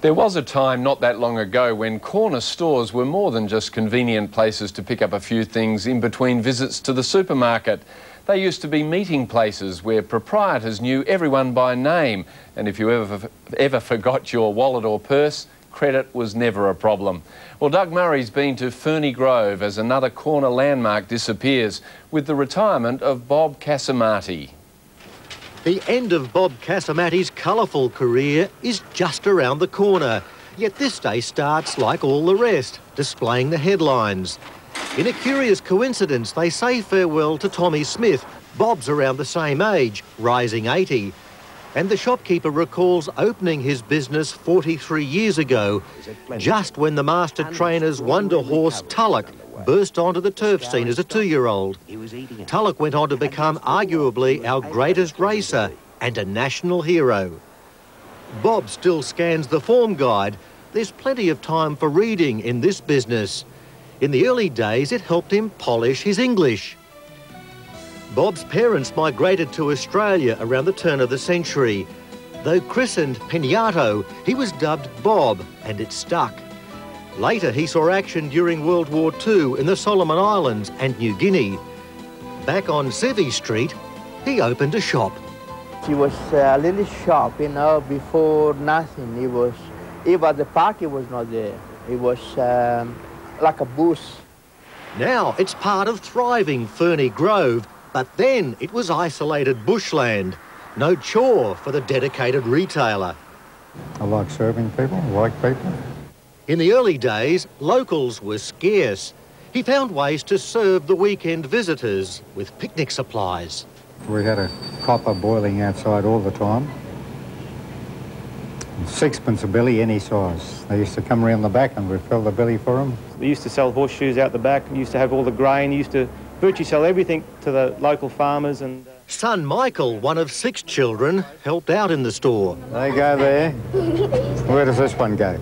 There was a time not that long ago when corner stores were more than just convenient places to pick up a few things in between visits to the supermarket. They used to be meeting places where proprietors knew everyone by name, and if you ever forgot your wallet or purse, credit was never a problem. Well, Doug Murray's been to Ferny Grove as another corner landmark disappears with the retirement of Bob Cassimaty. The end of Bob Cassimaty's colourful career is just around the corner, yet this day starts like all the rest, displaying the headlines. In a curious coincidence, they say farewell to Tommy Smith. Bob's around the same age, rising 80. And the shopkeeper recalls opening his business 43 years ago, just when the master trainer's wonder horse Tulloch burst onto the turf scene as a 2-year-old. Tulloch went on to become arguably our greatest racer and a national hero. Bob still scans the form guide. There's plenty of time for reading in this business. In the early days, it helped him polish his English. Bob's parents migrated to Australia around the turn of the century. Though christened Pinato, he was dubbed Bob, and it stuck. Later, he saw action during World War II in the Solomon Islands and New Guinea. Back on Sevi Street, he opened a shop. It was a little shop, you know, before nothing. It was the party was not there. It was like a booth. Now it's part of thriving Ferny Grove, but then it was isolated bushland. No chore for the dedicated retailer. I like serving people, I like people. In the early days, locals were scarce. He found ways to serve the weekend visitors with picnic supplies. We had a copper boiling outside all the time. And 6pence a billy, any size. They used to come around the back and we'd fill the billy for them. We used to sell horseshoes out the back, we used to have all the grain, used to virtually sell everything to the local farmers. And son Michael, one of 6 children, helped out in the store. They go there. Where does this one go?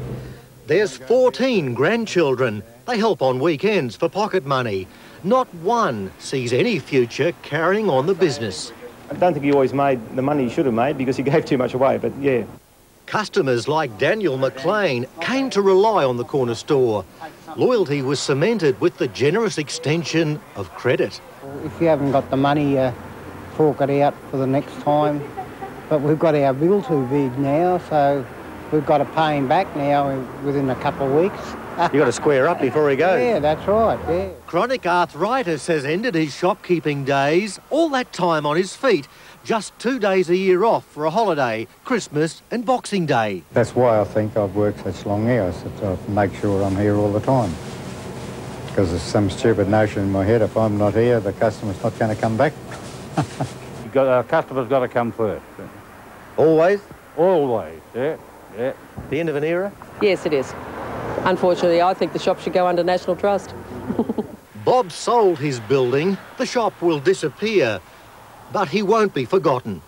There's 14 grandchildren. They help on weekends for pocket money. Not one sees any future carrying on the business. I don't think he always made the money he should have made because he gave too much away, but yeah. Customers like Daniel McLean came to rely on the corner store. Loyalty was cemented with the generous extension of credit. If you haven't got the money, fork it out for the next time. But we've got our bill too big now, so we've got to pay him back now within a couple of weeks. You've got to square up before he goes. Yeah, that's right, yeah. Chronic arthritis has ended his shopkeeping days. All that time on his feet, just 2 days a year off for a holiday, Christmas and Boxing Day. That's why I think I've worked such long hours, to make sure I'm here all the time. Because there's some stupid notion in my head, if I'm not here, the customer's not going to come back. Our customer's got to come first. Always? Always, yeah, yeah. The end of an era? Yes, it is. Unfortunately, I think the shop should go under National Trust. Bob sold his building. The shop will disappear, but he won't be forgotten.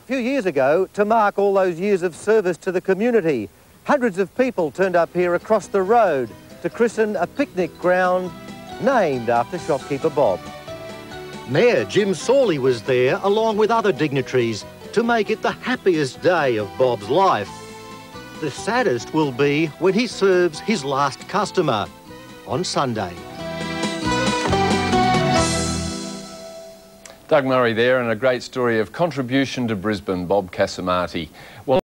A few years ago, to mark all those years of service to the community, hundreds of people turned up here across the road to christen a picnic ground named after shopkeeper Bob. Mayor Jim Sawley was there along with other dignitaries to make it the happiest day of Bob's life. The saddest will be when he serves his last customer on Sunday. Doug Murray there, and a great story of contribution to Brisbane, Bob Cassimaty. Well,